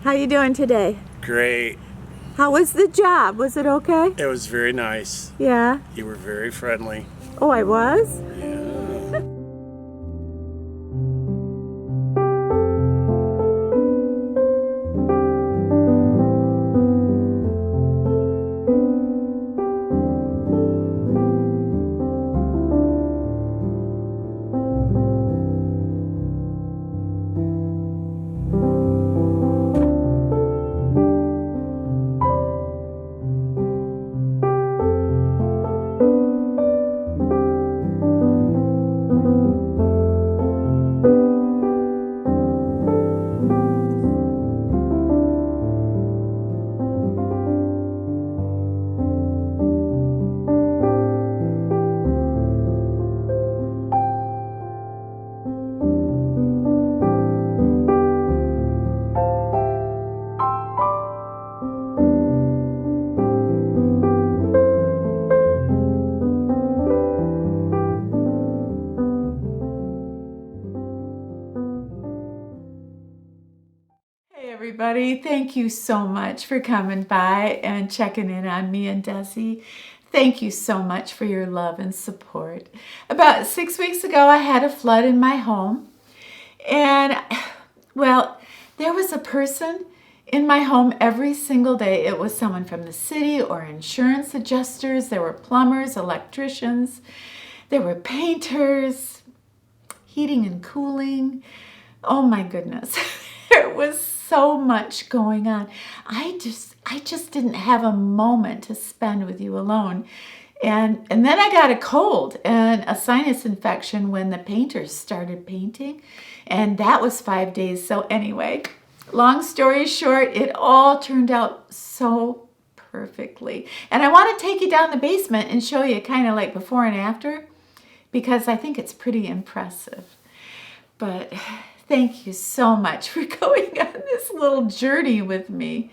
How you doing today? Great. How was the job? Was it okay? It was very nice. Yeah. You were very friendly. Oh, I was? Yeah. Everybody, thank you so much for coming by and checking in on me and Desi. Thank you so much for your love and support. About 6 weeks ago, I had a flood in my home. And, well, there was a person in my home every single day. It was someone from the city or insurance adjusters. There were plumbers, electricians. There were painters, heating and cooling. Oh my goodness. There was so much going on. I just didn't have a moment to spend with you alone. And then I got a cold and a sinus infection when the painters started painting. And that was 5 days. So anyway, long story short, it all turned out so perfectly. And I want to take you down the basement and show you kind of like before and after, because I think it's pretty impressive. But thank you so much for going on this little journey with me.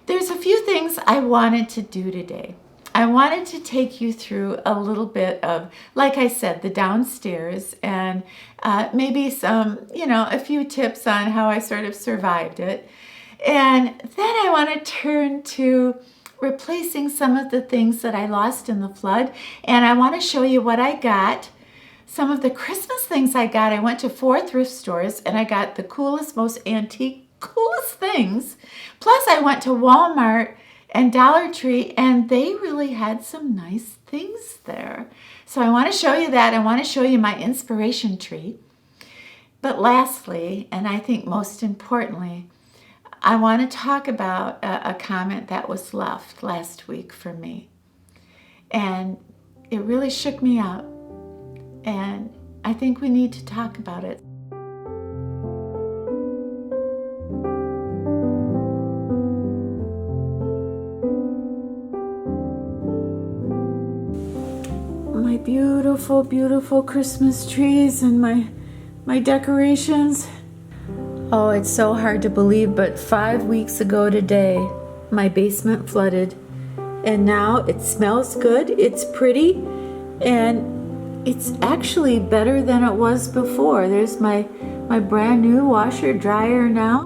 There's a few things I wanted to do today. I wanted to take you through a little bit of, like I said, the downstairs and maybe some, a few tips on how I sort of survived it. And then I want to turn to replacing some of the things that I lost in the flood. And I want to show you what I got. Some of the Christmas things I got, I went to 4 thrift stores and I got the coolest, most antique, coolest things. Plus I went to Walmart and Dollar Tree and they really had some nice things there. So I want to show you that. I want to show you my inspiration tree. But lastly, and I think most importantly, I want to talk about a comment that was left last week for me. And it really shook me up. And I think we need to talk about it. My beautiful, beautiful Christmas trees and my decorations. Oh, it's so hard to believe, but 5 weeks ago today, my basement flooded. And now it smells good, it's pretty, and it's actually better than it was before. There's my brand new washer dryer now.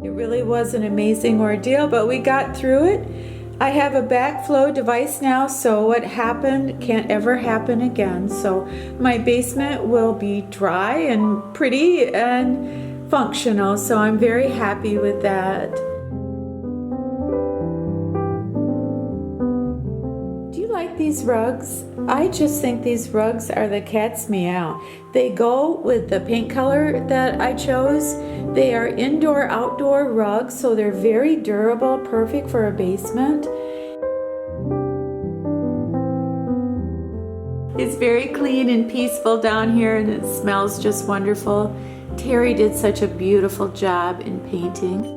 It really was an amazing ordeal, but we got through it. I have a backflow device now, so what happened can't ever happen again. So my basement will be dry and pretty and functional, so I'm very happy with that. These rugs, I just think these rugs are the cat's meow. They go with the paint color that I chose. They are indoor-outdoor rugs, so they're very durable, perfect for a basement. It's very clean and peaceful down here and it smells just wonderful. Terry did such a beautiful job in painting.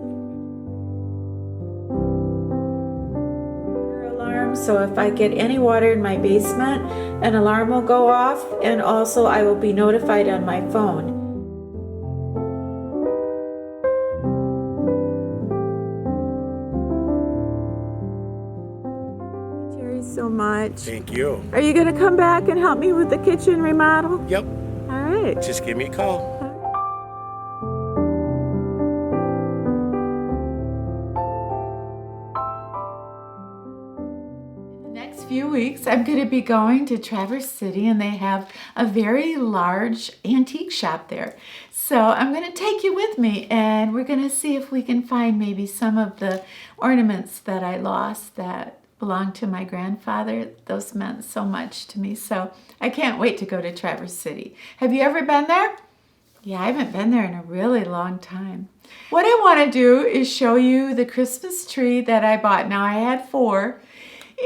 So if I get any water in my basement, an alarm will go off, and also I will be notified on my phone. Thank you, Terry, so much. Thank you. Are you going to come back and help me with the kitchen remodel? Yep. All right. Okay. Just give me a call. Next few weeks, I'm going to be going to Traverse City, and they have a very large antique shop there. So I'm going to take you with me, and we're going to see if we can find maybe some of the ornaments that I lost that belonged to my grandfather. Those meant so much to me. So I can't wait to go to Traverse City. Have you ever been there? Yeah, I haven't been there in a really long time. What I want to do is show you the Christmas tree that I bought. Now, I had 4.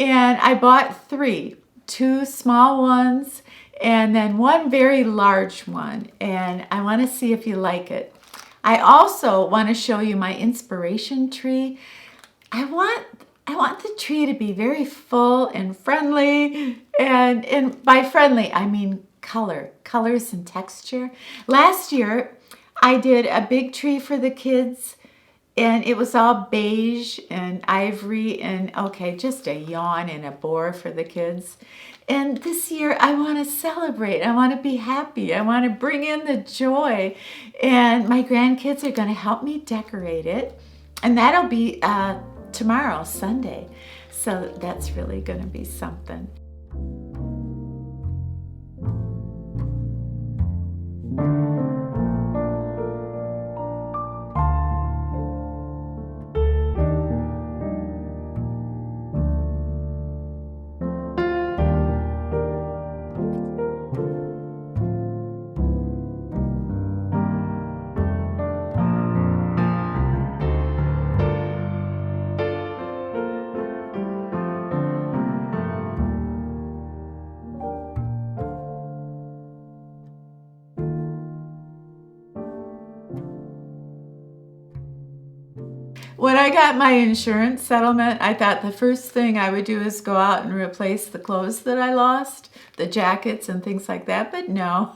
And I bought 3, 2 small ones and then 1 very large one. And I want to see if you like it. I also want to show you my inspiration tree. I want the tree to be very full and friendly. And by friendly, I mean colors and texture. Last year, I did a big tree for the kids. And it was all beige and ivory and, okay, just a yawn and a bore for the kids. And this year, I want to celebrate. I want to be happy. I want to bring in the joy. And my grandkids are going to help me decorate it. And that'll be tomorrow, Sunday. So that's really going to be something. When I got my insurance settlement, I thought the first thing I would do is go out and replace the clothes that I lost, the jackets and things like that. But no,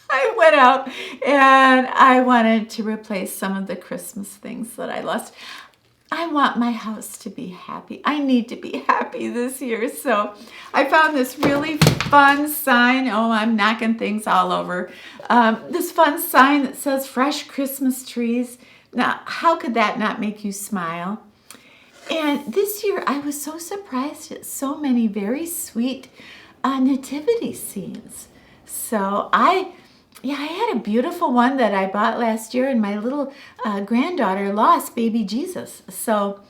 I went out and I wanted to replace some of the Christmas things that I lost. I want my house to be happy. I need to be happy this year. So I found this really fun sign. Oh, I'm knocking things all over. This fun sign that says fresh Christmas trees. Now, how could that not make you smile? And this year, I was so surprised at so many very sweet nativity scenes. So I had a beautiful one that I bought last year, and my little granddaughter lost baby Jesus. So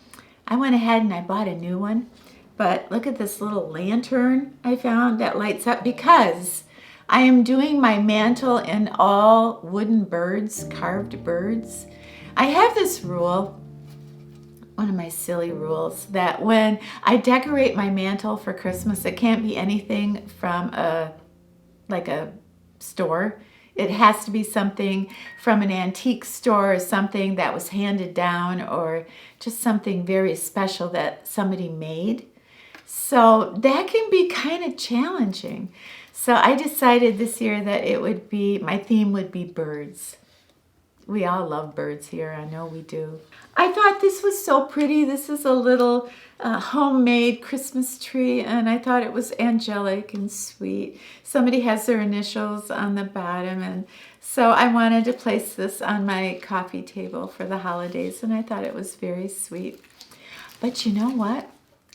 I went ahead and I bought a new one. But look at this little lantern I found that lights up, because I am doing my mantle in all wooden birds, carved birds. I have this rule, one of my silly rules, that when I decorate my mantle for Christmas, it can't be anything from a store. It has to be something from an antique store, or something that was handed down, or just something very special that somebody made. So that can be kind of challenging. So I decided this year that my theme would be birds. We all love birds here. I know we do. I thought this was so pretty. This is a little homemade Christmas tree, and I thought it was angelic and sweet. Somebody has their initials on the bottom, and so I wanted to place this on my coffee table for the holidays, and I thought it was very sweet. But you know what?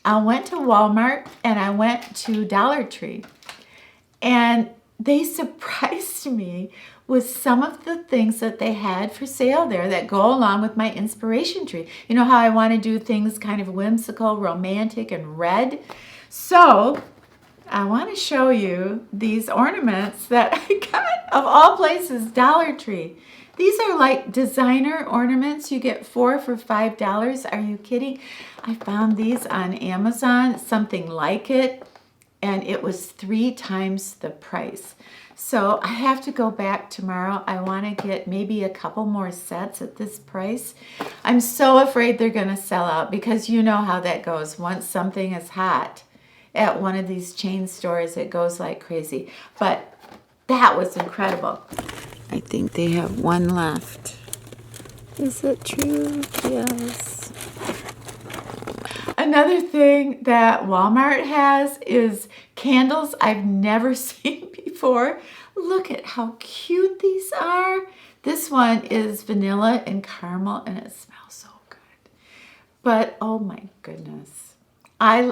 I went to Walmart and I went to Dollar Tree, and they surprised me with some of the things that they had for sale there that go along with my inspiration tree. You know how I want to do things kind of whimsical, romantic, and red? So I want to show you these ornaments that I got, of all places, Dollar Tree. These are like designer ornaments. You get 4 for $5. Are you kidding? I found these on Amazon, something like it, and it was 3 times the price. So I have to go back tomorrow. I want to get maybe a couple more sets at this price. I'm so afraid they're going to sell out, because you know how that goes. Once something is hot at one of these chain stores, it goes like crazy. But that was incredible. I think they have one left. Is it true? Yes. Another thing that Walmart has is candles I've never seen before. Look at how cute these are. This one is vanilla and caramel, and it smells so good. But oh my goodness.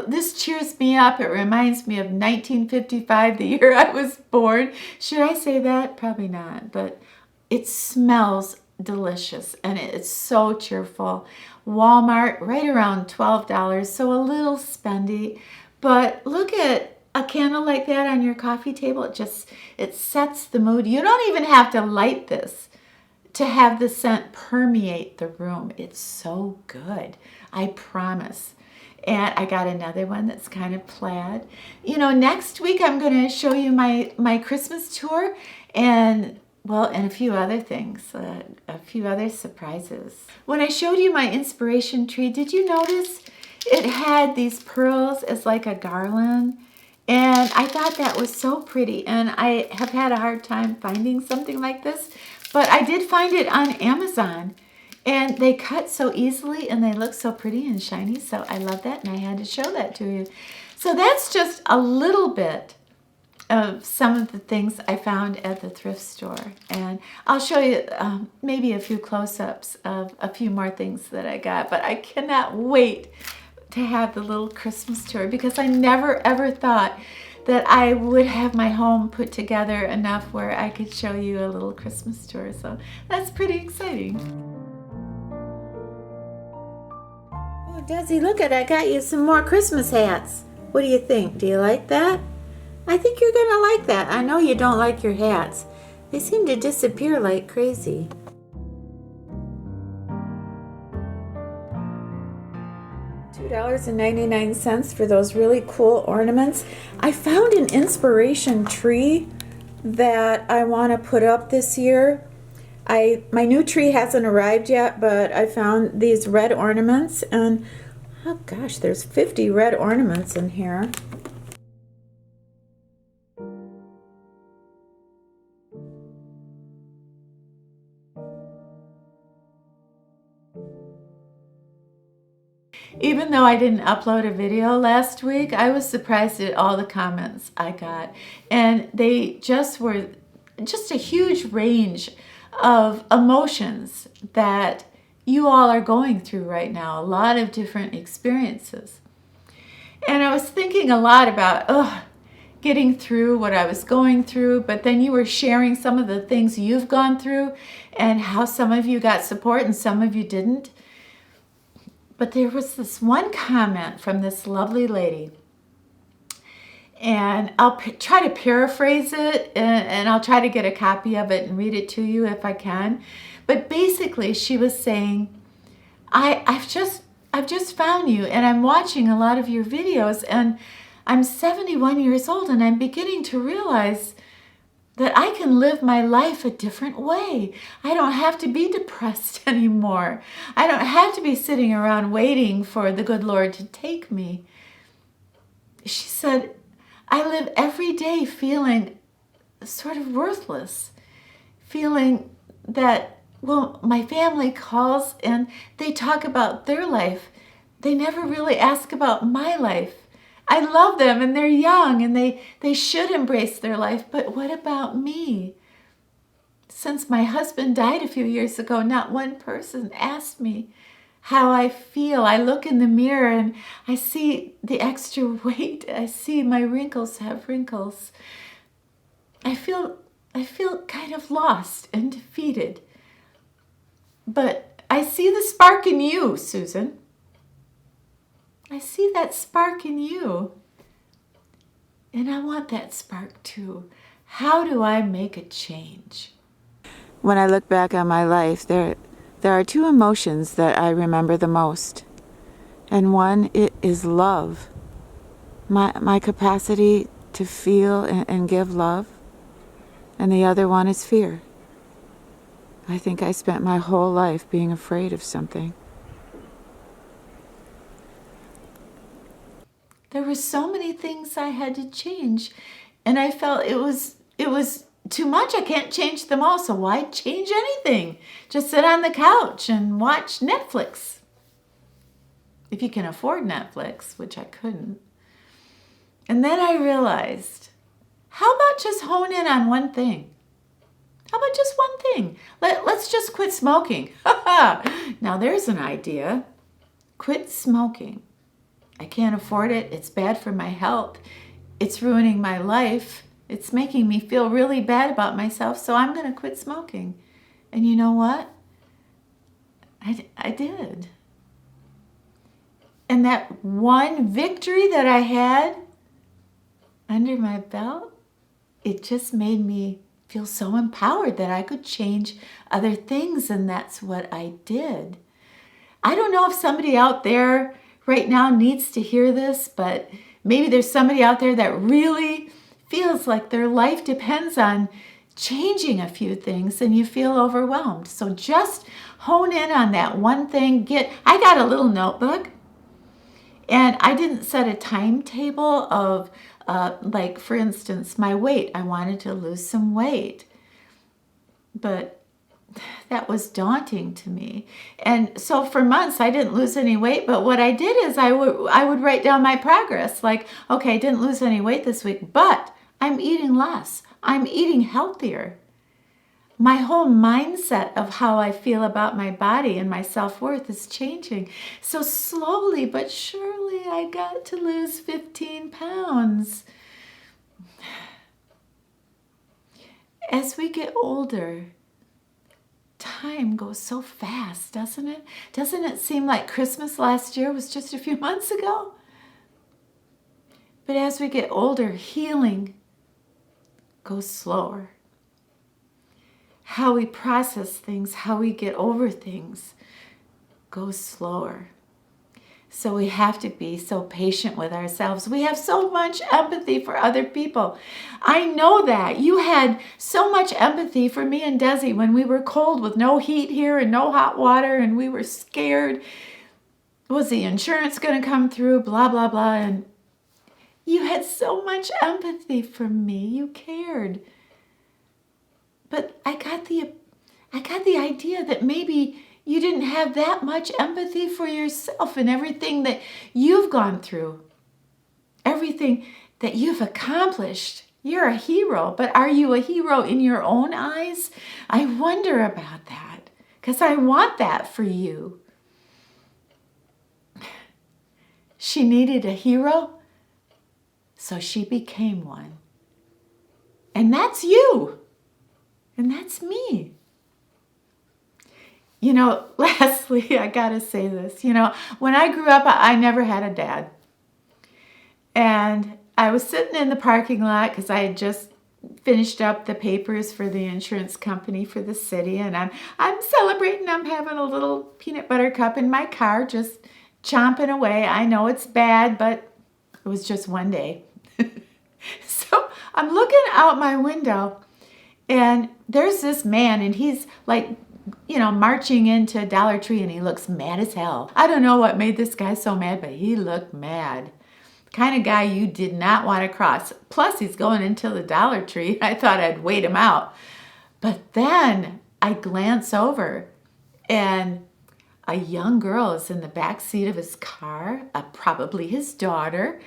This cheers me up. It reminds me of 1955, the year I was born. Should I say that? Probably not. But it smells delicious, and it's so cheerful. Walmart, right around $12, so a little spendy. But look at a candle like that on your coffee table. It sets the mood. You don't even have to light this to have the scent permeate the room. It's so good, I promise. And I got another one that's kind of plaid. You know, next week I'm going to show you my Christmas tour and, well, and a few other things, a few other surprises. When I showed you my inspiration tree, did you notice it had these pearls as like a garland? And I thought that was so pretty. And I have had a hard time finding something like this, but I did find it on Amazon. And they cut so easily and they look so pretty and shiny. So I love that, and I had to show that to you. So that's just a little bit of some of the things I found at the thrift store. And I'll show you maybe a few close-ups of a few more things that I got. But I cannot wait to have the little Christmas tour, because I never ever thought that I would have my home put together enough where I could show you a little Christmas tour. So that's pretty exciting. Oh, Desi, look I got you some more Christmas hats. What do you think? Do you like that? I think you're gonna like that. I know you don't like your hats. They seem to disappear like crazy. $2.99 for those really cool ornaments. I found an inspiration tree that I want to put up this year. My new tree hasn't arrived yet, but I found these red ornaments, and oh gosh, there's 50 red ornaments in here. Even though I didn't upload a video last week, I was surprised at all the comments I got. And they just were a huge range of emotions that you all are going through right now. A lot of different experiences. And I was thinking a lot about, getting through what I was going through, but then you were sharing some of the things you've gone through and how some of you got support and some of you didn't. But there was this one comment from this lovely lady, and I'll try to paraphrase it, and I'll try to get a copy of it and read it to you if I can. But basically, she was saying, I've just found you, and I'm watching a lot of your videos, and I'm 71 years old, and I'm beginning to realize that I can live my life a different way. I don't have to be depressed anymore. I don't have to be sitting around waiting for the good Lord to take me. She said, I live every day feeling sort of worthless, feeling that, well, my family calls and they talk about their life. They never really ask about my life. I love them, and they're young, and they should embrace their life, but what about me? Since my husband died a few years ago, not one person asked me how I feel. I look in the mirror and I see the extra weight. I see my wrinkles have wrinkles. I feel kind of lost and defeated. But I see the spark in you, Susan. I see that spark in you. And I want that spark too. How do I make a change? When I look back on my life, there are two emotions that I remember the most. And one is love. My capacity to feel and give love. And the other one is fear. I think I spent my whole life being afraid of something. There were so many things I had to change, and I felt it was too much. I can't change them all, so why change anything? Just sit on the couch and watch Netflix. If you can afford Netflix, which I couldn't. And then I realized How about just hone in on one thing? How about just one thing? Let's just quit smoking. Now there's an idea. Quit smoking. I can't afford it. It's bad for my health. It's ruining my life. It's making me feel really bad about myself, so I'm going to quit smoking. And you know what? I did. And that one victory that I had under my belt, it just made me feel so empowered that I could change other things, and that's what I did. I don't know if somebody out there right now needs to hear this, but maybe there's somebody out there that really feels like their life depends on changing a few things and you feel overwhelmed. So just hone in on that one thing. I got a little notebook, and I didn't set a timetable of like, for instance, my weight. I wanted to lose some weight, but that was daunting to me. And so for months I didn't lose any weight, but what I did is I would write down my progress. Like, okay, I didn't lose any weight this week, but I'm eating less. I'm eating healthier. My whole mindset of how I feel about my body and my self-worth is changing. So slowly but surely I got to lose 15 pounds. As we get older, time goes so fast, doesn't it? Doesn't it seem like Christmas last year was just a few months ago? But as we get older, healing goes slower. How we process things, how we get over things goes slower. So we have to be so patient with ourselves. We have so much empathy for other people. I know that. You had so much empathy for me and Desi when we were cold with no heat here and no hot water, and we were scared. Was the insurance going to come through? Blah, blah, blah. And you had so much empathy for me. You cared. But I got the idea that maybe you didn't have that much empathy for yourself and everything that you've gone through, everything that you've accomplished. You're a hero, but are you a hero in your own eyes? I wonder about that, because I want that for you. She needed a hero, so she became one. And that's you. And that's me. You know, lastly, I gotta say this. You know, when I grew up, I never had a dad. And I was sitting in the parking lot because I had just finished up the papers for the insurance company for the city. And I'm celebrating. I'm having a little peanut butter cup in my car, just chomping away. I know it's bad, but it was just one day. So I'm looking out my window, and there's this man, and he's like, you know, marching into Dollar Tree, and he looks mad as hell. I don't know what made this guy so mad, but he looked mad. Kind of guy you did not want to cross. Plus, he's going into the Dollar Tree. I thought I'd wait him out. But then I glance over, and a young girl is in the back seat of his car, probably his daughter,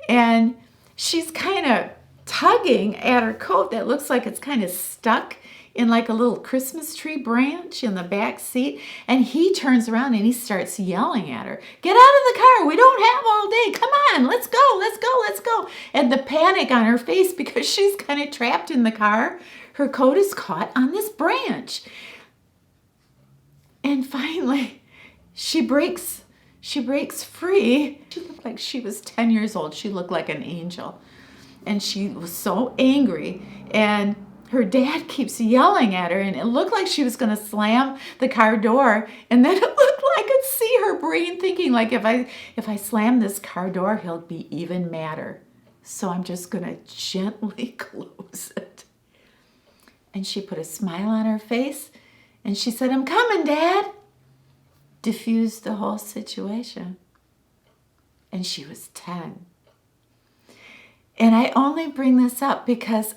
and she's kind of tugging at her coat that looks like it's kind of stuck in like a little Christmas tree branch in the back seat. And he turns around and he starts yelling at her, "Get out of the car. We don't have all day. Come on, let's go, let's go, let's go." And the panic on her face, because she's kind of trapped in the car, her coat is caught on this branch. And finally, she breaks free. She looked like she was 10 years old. She looked like an angel. And she was so angry. And her dad keeps yelling at her, and it looked like she was going to slam the car door. And then it looked like I could see her brain thinking, like, if I slam this car door, he'll be even madder. So I'm just going to gently close it. And she put a smile on her face, and she said, "I'm coming, Dad." Diffused the whole situation. And she was 10. And I only bring this up because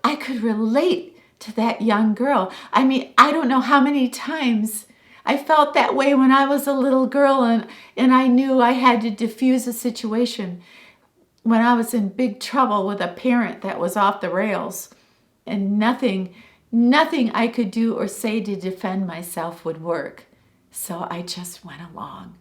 I could relate to that young girl. I mean, I don't know how many times I felt that way when I was a little girl, and I knew I had to diffuse a situation when I was in big trouble with a parent that was off the rails, and nothing I could do or say to defend myself would work. So I just went along.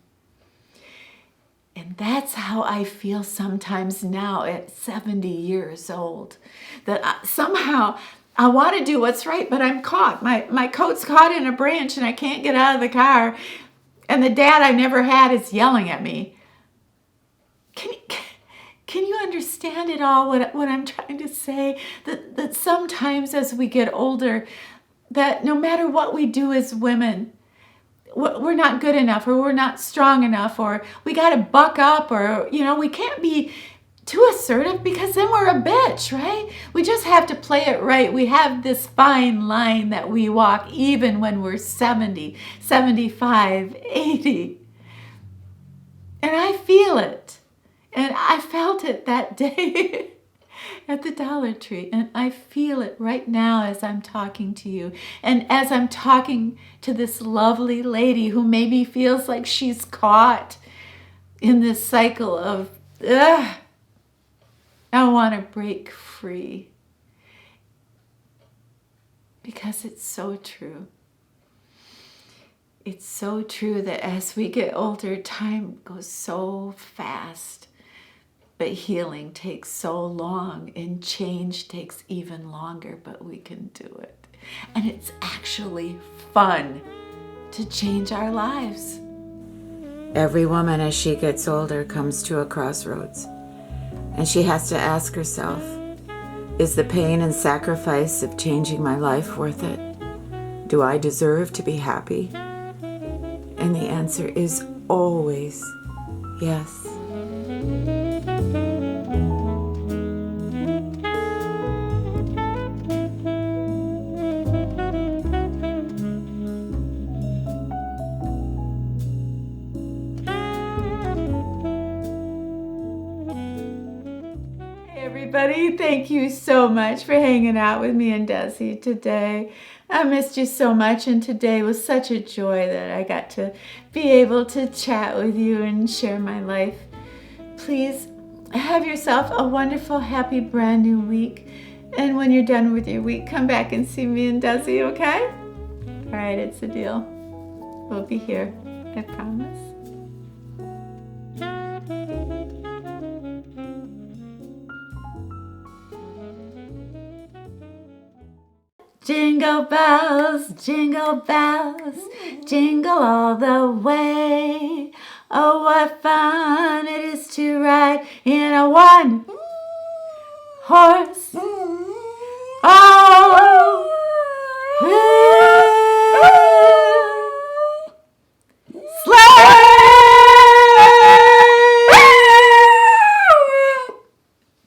And that's how I feel sometimes now at 70 years old. That somehow I want to do what's right, but I'm caught. My coat's caught in a branch and I can't get out of the car. And the dad I never had is yelling at me. Can you understand it all, what I'm trying to say? That sometimes as we get older, that no matter what we do as women, we're not good enough, or we're not strong enough, or we got to buck up, or, we can't be too assertive because then we're a bitch, right? We just have to play it right. We have this fine line that we walk even when we're 70, 75, 80. And I feel it. And I felt it that day at the Dollar Tree. And I feel it right now as I'm talking to you. And as I'm talking to this lovely lady who maybe feels like she's caught in this cycle of, I want to break free. Because it's so true. It's so true that as we get older, time goes so fast. But healing takes so long, and change takes even longer, but we can do it. And it's actually fun to change our lives. Every woman as she gets older comes to a crossroads, and she has to ask herself, is the pain and sacrifice of changing my life worth it? Do I deserve to be happy? And the answer is always yes. Everybody, thank you so much for hanging out with me and Desi today. I missed you so much, and today was such a joy that I got to be able to chat with you and share my life. Please have yourself a wonderful, happy, brand new week. And when you're done with your week, come back and see me and Desi, okay? All right, it's a deal. We'll be here, I promise. Jingle bells, jingle jingle all the way. Oh, what fun it is to ride in a one-horse. Oh,